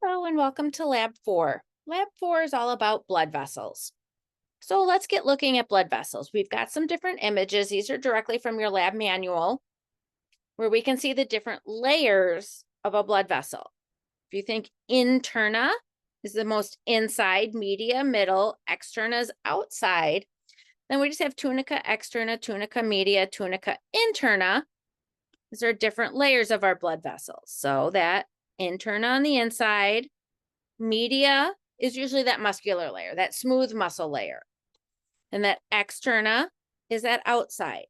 Hello and welcome to Lab 4. Lab 4 is all about blood vessels. So let's get looking at blood vessels. We've got some different images. These are directly from your lab manual where we can see the different layers of a blood vessel. If you think interna is the most inside, media, middle, externa is outside, then we just have tunica externa, tunica media, tunica interna. These are different layers of our blood vessels. So that interna on the inside, media is usually that muscular layer, that smooth muscle layer. And that externa is that outside.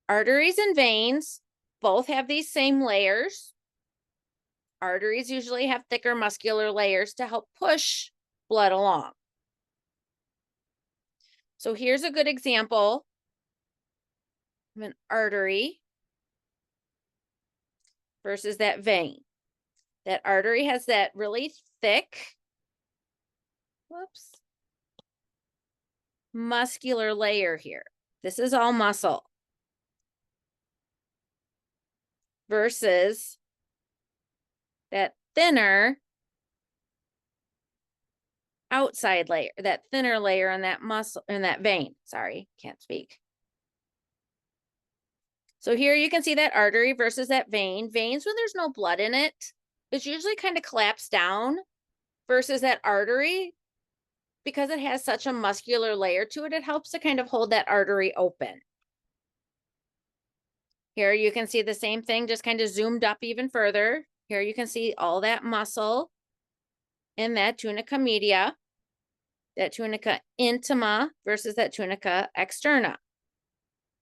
Arteries and veins both have these same layers. Arteries usually have thicker muscular layers to help push blood along. So here's a good example of an artery versus that vein. That artery has that really thick, muscular layer here. This is all muscle versus that thinner outside layer, that thinner layer on that muscle, in that vein. Sorry, can't speak. So here you can see that artery versus that vein. Veins, when there's no blood in it, it's usually kind of collapsed down versus that artery, because it has such a muscular layer to it, it helps to kind of hold that artery open. Here you can see the same thing, just kind of zoomed up even further. Here you can see all that muscle in that tunica media, that tunica intima versus that tunica externa.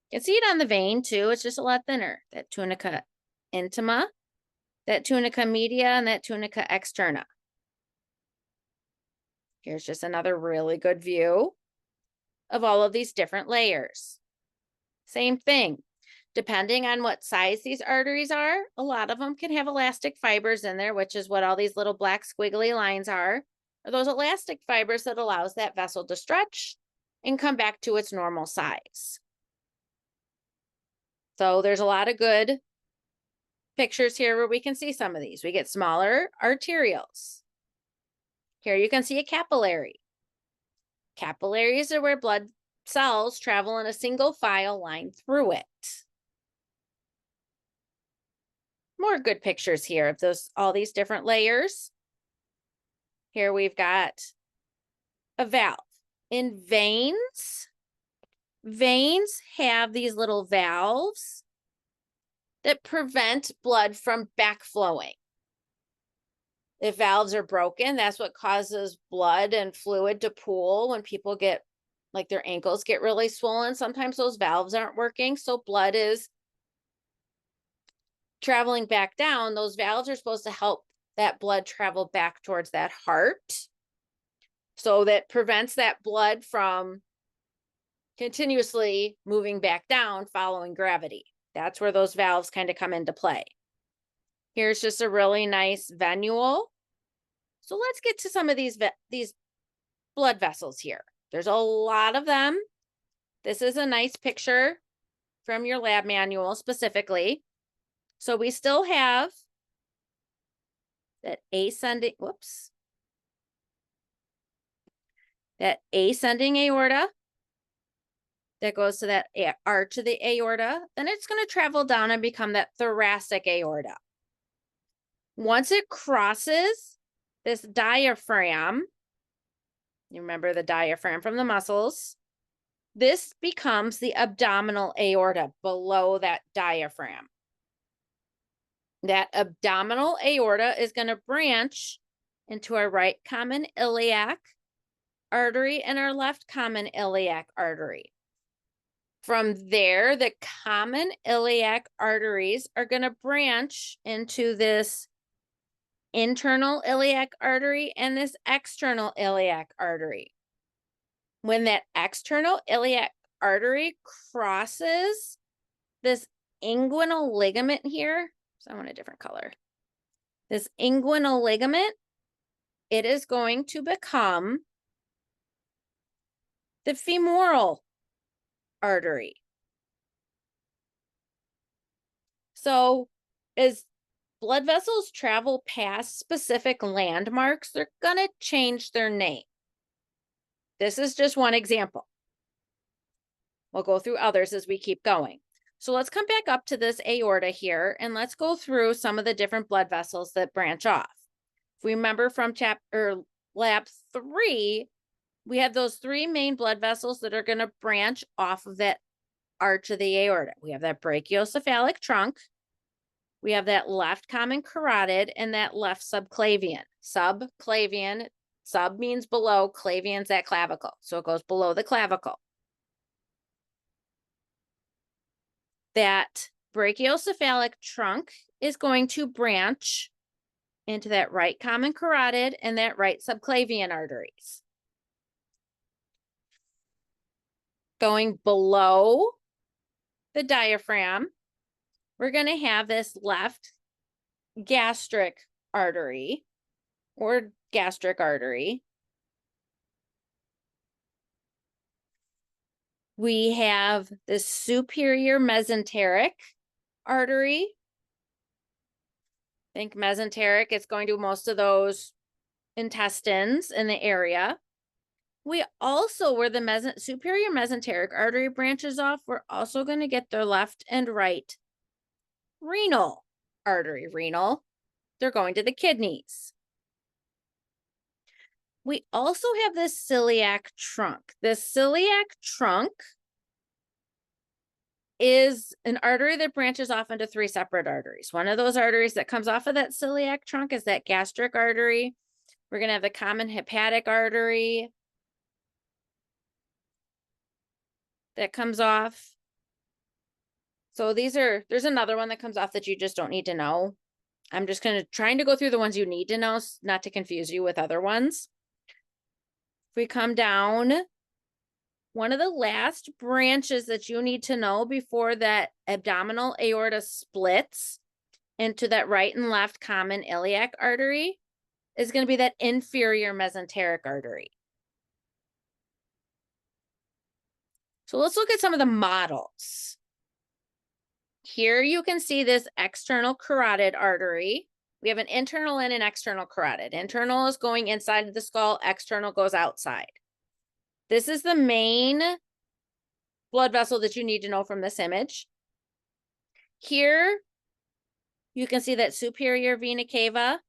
You can see it on the vein too. It's just a lot thinner. That tunica intima, that tunica media, and that tunica externa. Here's just another really good view of all of these different layers. Same thing. Depending on what size these arteries are, a lot of them can have elastic fibers in there, which is what all these little black squiggly lines are those elastic fibers that allows that vessel to stretch and come back to its normal size. So there's a lot of good pictures here where we can see some of these. We get smaller arterioles. Here you can see a capillary. Capillaries are where blood cells travel in a single file line through it. More good pictures here of all these different layers. Here we've got a valve. In veins have these little valves that prevent blood from backflowing. If valves are broken, that's what causes blood and fluid to pool when people get, like, their ankles get really swollen. Sometimes those valves aren't working, so blood is traveling back down. Those valves are supposed to help that blood travel back towards that heart. So that prevents that blood from continuously moving back down following gravity. That's where those valves kind of come into play. Here's just a really nice venule. So let's get to some of these blood vessels here. There's a lot of them. This is a nice picture from your lab manual specifically. So we still have that ascending, that ascending aorta that goes to that arch of the aorta. Then it's going to travel down and become that thoracic aorta. Once it crosses this diaphragm, you remember the diaphragm from the muscles, this becomes the abdominal aorta below that diaphragm. That abdominal aorta is going to branch into our right common iliac artery and our left common iliac artery. From there, the common iliac arteries are going to branch into this internal iliac artery and this external iliac artery. When that external iliac artery crosses this inguinal ligament here, so I want a different color. This inguinal ligament, it is going to become the femoral artery. So as blood vessels travel past specific landmarks, they're going to change their name. This is just one example. We'll go through others as we keep going. So let's come back up to this aorta here, and let's go through some of the different blood vessels that branch off. If we remember from lab 3, we have those 3 main blood vessels that are going to branch off of that arch of the aorta. We have that brachiocephalic trunk, we have that left common carotid, and that left subclavian. Subclavian, sub means below, clavian's that clavicle, so it goes below the clavicle. That brachiocephalic trunk is going to branch into that right common carotid and that right subclavian arteries. Going below the diaphragm, we're going to have this left gastric artery or gastric artery. We have the superior mesenteric artery. Think mesenteric, it's going to most of those intestines in the area. We also, where the superior mesenteric artery branches off, we're also going to get their left and right renal artery. Renal, they're going to the kidneys. We also have this celiac trunk. The celiac trunk is an artery that branches off into 3 separate arteries. One of those arteries that comes off of that celiac trunk is that gastric artery. We're going to have the common hepatic artery that comes off. So there's another one that comes off that you just don't need to know. I'm just trying to go through the ones you need to know, not to confuse you with other ones. If we come down, one of the last branches that you need to know before that abdominal aorta splits into that right and left common iliac artery is going to be that inferior mesenteric artery. So let's look at some of the models. Here you can see this external carotid artery. We have an internal and an external carotid. Internal is going inside of the skull, external goes outside. This is the main blood vessel that you need to know from this image. Here you can see that superior vena cava.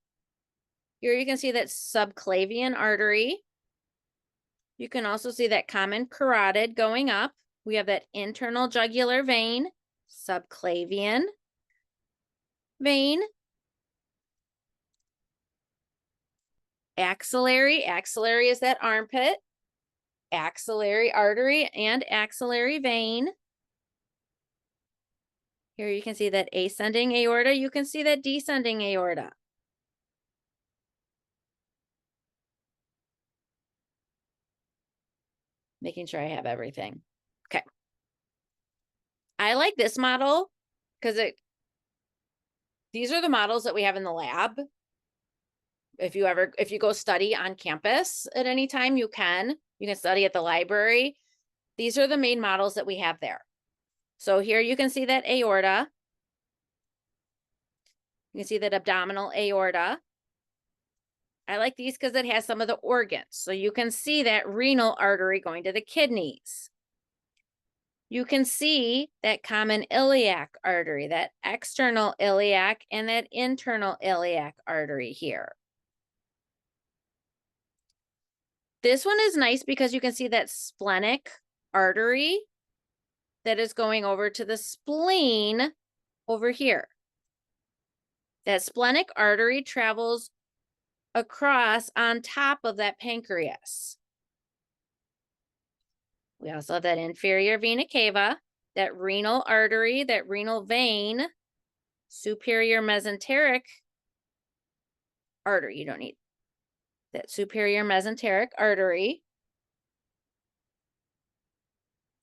Here you can see that subclavian artery. You can also see that common carotid going up. We have that internal jugular vein, subclavian vein, axillary. Axillary is that armpit, axillary artery and axillary vein. Here you can see that ascending aorta. You can see that descending aorta. Making sure I have everything. Okay. I like this model because these are the models that we have in the lab. If you go study on campus at any time, you can study at the library. These are the main models that we have there. So here you can see that aorta. You can see that abdominal aorta. I like these because it has some of the organs. So you can see that renal artery going to the kidneys. You can see that common iliac artery, that external iliac and that internal iliac artery here. This one is nice because you can see that splenic artery that is going over to the spleen over here. That splenic artery travels across on top of that pancreas. We also have that inferior vena cava, that renal artery, that renal vein, superior mesenteric artery. You don't need that superior mesenteric artery.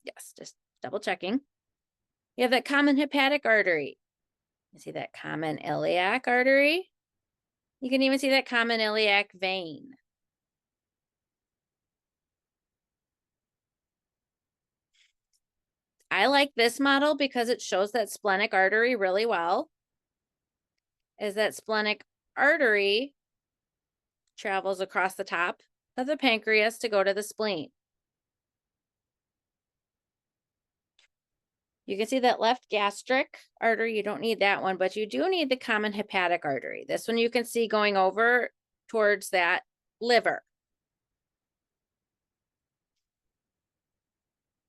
Yes, just double checking. You have that common hepatic artery. You see that common iliac artery. You can even see that common iliac vein. I like this model because it shows that splenic artery really well. is that splenic artery travels across the top of the pancreas to go to the spleen. You can see that left gastric artery, you don't need that one, but you do need the common hepatic artery. This one you can see going over towards that liver.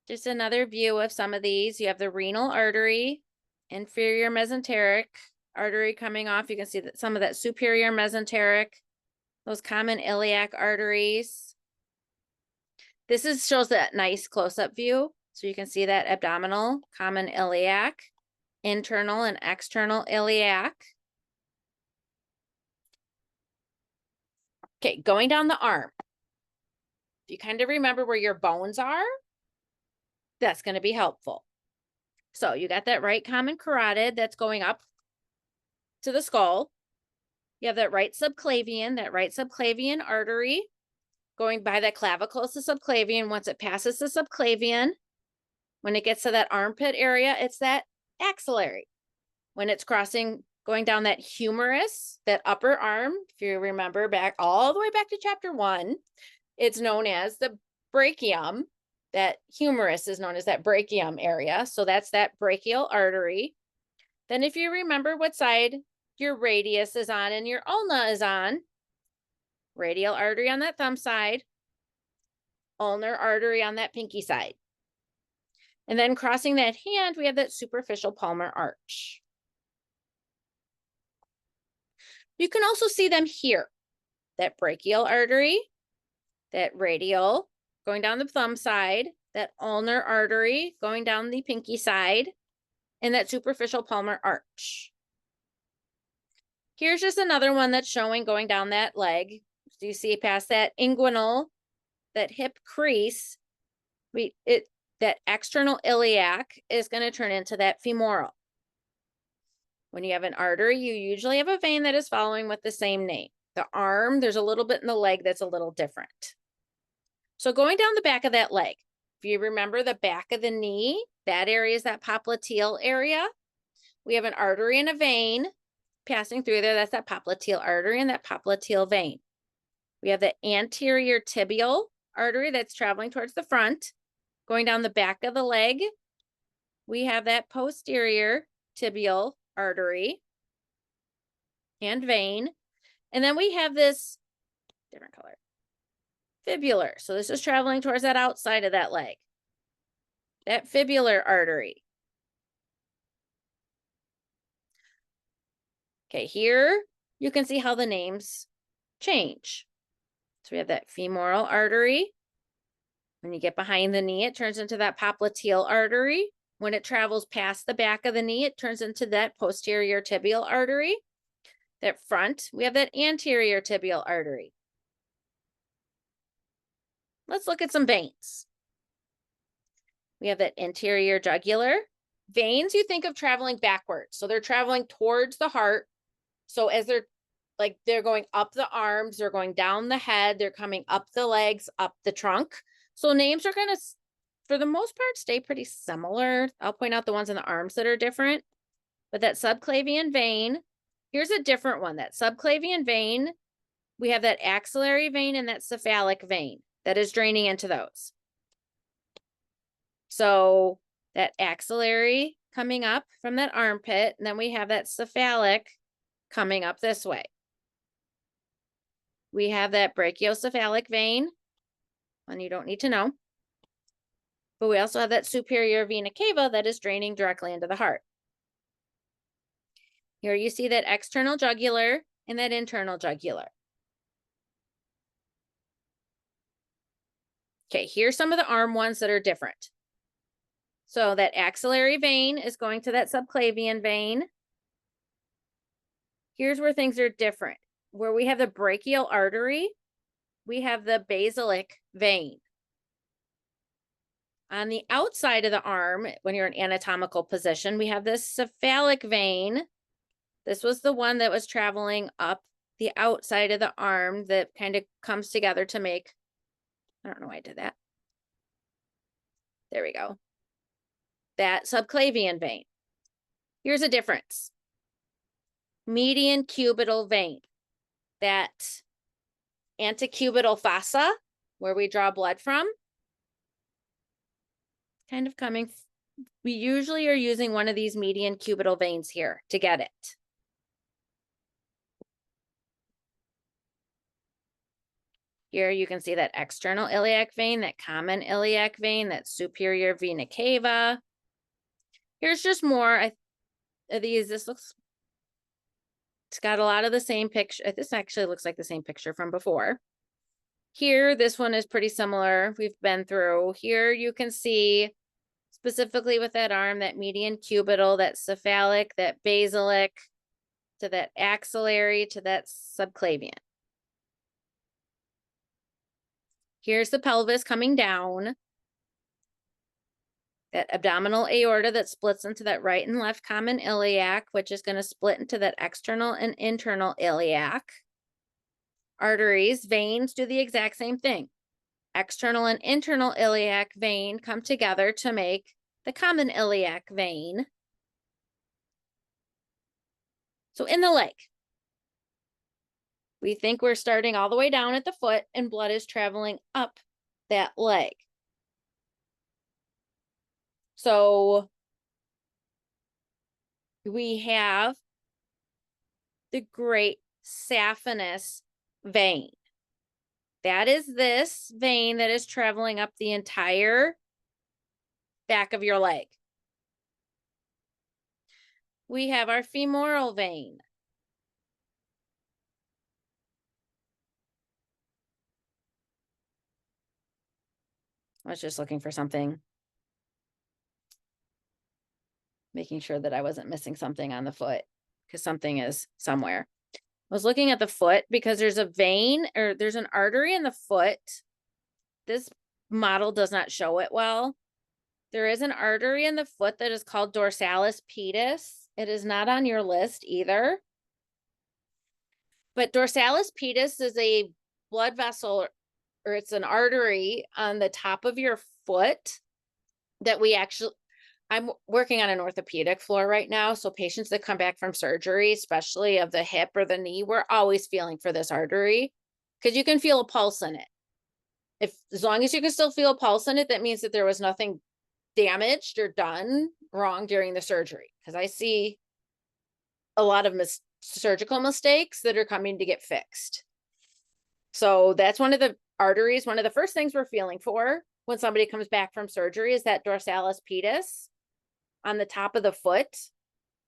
Just another view of some of these. You have the renal artery, inferior mesenteric artery coming off. You can see that some of that superior mesenteric, those common iliac arteries. This shows that nice close-up view. So you can see that abdominal, common iliac, internal and external iliac. Okay, going down the arm. If you kind of remember where your bones are, that's going to be helpful. So you got that right common carotid that's going up to the skull. You have that right subclavian artery going by that clavicle is the subclavian. Once it passes the subclavian, when it gets to that armpit area, it's that axillary. When it's going down that humerus, that upper arm, if you remember back all the way back to chapter 1, it's known as the brachium. That humerus is known as that brachium area. So that's that brachial artery. Then if you remember what side your radius is on and your ulna is on, radial artery on that thumb side, ulnar artery on that pinky side. And then crossing that hand, we have that superficial palmar arch. You can also see them here, that brachial artery, that radial going down the thumb side, that ulnar artery going down the pinky side, and that superficial palmar arch. Here's just another one that's showing going down that leg. So you see past that inguinal, that hip crease, that external iliac is going to turn into that femoral. When you have an artery, you usually have a vein that is following with the same name. The arm, there's a little bit in the leg that's a little different. So going down the back of that leg, if you remember the back of the knee, that area is that popliteal area. We have an artery and a vein passing through there. That's that popliteal artery and that popliteal vein. We have the anterior tibial artery that's traveling towards the front. Going down the back of the leg, we have that posterior tibial artery and vein. And then we have this different color, fibular. So this is traveling towards that outside of that leg, that fibular artery. Okay, here you can see how the names change. So we have that femoral artery. When you get behind the knee, it turns into that popliteal artery. When it travels past the back of the knee, it turns into that posterior tibial artery. That front, we have that anterior tibial artery. Let's look at some veins. We have that interior jugular. Veins, you think of traveling backwards. So they're traveling towards the heart. So as they're going up the arms, they're going down the head, they're coming up the legs, up the trunk. So names are going to, for the most part, stay pretty similar. I'll point out the ones in the arms that are different. But that subclavian vein, here's a different one. That subclavian vein, we have that axillary vein and that cephalic vein that is draining into those. So that axillary coming up from that armpit, and then we have that cephalic coming up this way. We have that brachiocephalic vein, one you don't need to know. But we also have that superior vena cava that is draining directly into the heart. Here you see that external jugular and that internal jugular. Okay, here's some of the arm ones that are different. So that axillary vein is going to that subclavian vein. Here's where things are different. Where we have the brachial artery, we have the basilic vein. On the outside of the arm, when you're in anatomical position, we have this cephalic vein. This was the one that was traveling up the outside of the arm that kind of comes together to make, I don't know why I did that. There we go. That subclavian vein. Here's a difference. median cubital vein, that antecubital fossa where we draw blood from. Kind of coming, we usually are using one of these median cubital veins here to get it. Here you can see that external iliac vein, that common iliac vein, that superior vena cava. Here's just more of these. This looks, it's got a lot of the same picture. This actually looks like the same picture from before. Here, this one is pretty similar. We've been through. Here you can see specifically with that arm, that median cubital, that cephalic, that basilic, to that axillary, to that subclavian. Here's the pelvis coming down. That abdominal aorta that splits into that right and left common iliac, which is going to split into that external and internal iliac. Arteries, veins do the exact same thing. External and internal iliac vein come together to make the common iliac vein. So in the leg, we think we're starting all the way down at the foot and blood is traveling up that leg. So we have the great saphenous vein. That is this vein that is traveling up the entire back of your leg. We have our femoral vein. I was just looking for something, making sure that I wasn't missing something on the foot, because something is somewhere. I was looking at the foot because there's a vein, or there's an artery in the foot. This model does not show it well. There is an artery in the foot that is called dorsalis pedis. It is not on your list either. But dorsalis pedis is a blood vessel, or it's an artery on the top of your foot that we actually, I'm working on an orthopedic floor right now. So patients that come back from surgery, especially of the hip or the knee, we're always feeling for this artery because you can feel a pulse in it. As long as you can still feel a pulse in it, that means that there was nothing damaged or done wrong during the surgery. Because I see a lot of surgical mistakes that are coming to get fixed. So that's one of the arteries. One of the first things we're feeling for when somebody comes back from surgery is that dorsalis pedis on the top of the foot,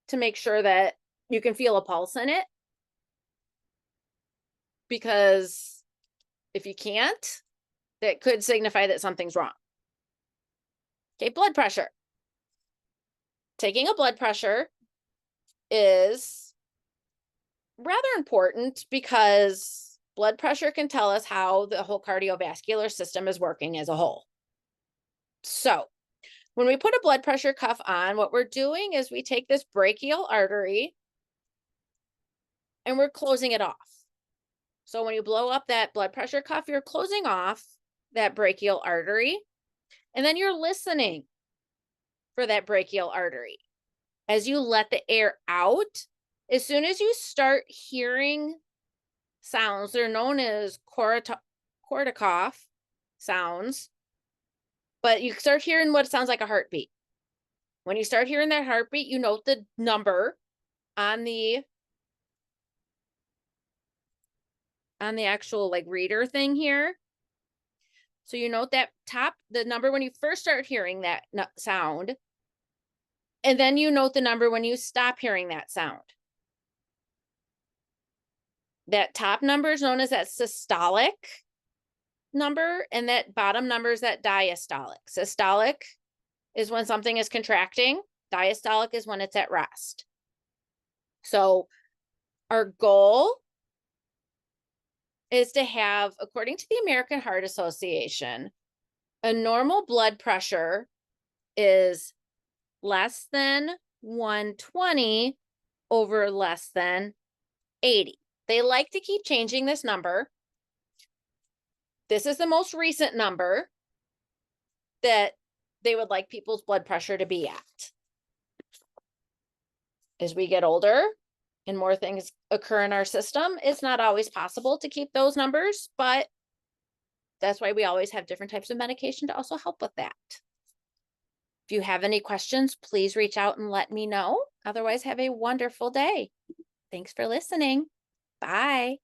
to make sure that you can feel a pulse in it. Because if you can't, that could signify that something's wrong. Okay, blood pressure. Taking a blood pressure is rather important because blood pressure can tell us how the whole cardiovascular system is working as a whole. So when we put a blood pressure cuff on, what we're doing is we take this brachial artery and we're closing it off. So when you blow up that blood pressure cuff, you're closing off that brachial artery, and then you're listening for that brachial artery. As you let the air out, as soon as you start hearing sounds, they're known as Korsakoff sounds, but you start hearing what sounds like a heartbeat. When you start hearing that heartbeat, you note the number on the actual like reader thing here. So you note that the number when you first start hearing that sound, and then you note the number when you stop hearing that sound. That top number is known as that systolic number, and that bottom number is that diastolic. Systolic is when something is contracting. Diastolic is when it's at rest. So our goal is to have, according to the American Heart Association, a normal blood pressure is less than 120 over less than 80. They like to keep changing this number. This is the most recent number that they would like people's blood pressure to be at. As we get older, and more things occur in our system, it's not always possible to keep those numbers, but that's why we always have different types of medication to also help with that. If you have any questions, please reach out and let me know. Otherwise, have a wonderful day. Thanks for listening. Bye.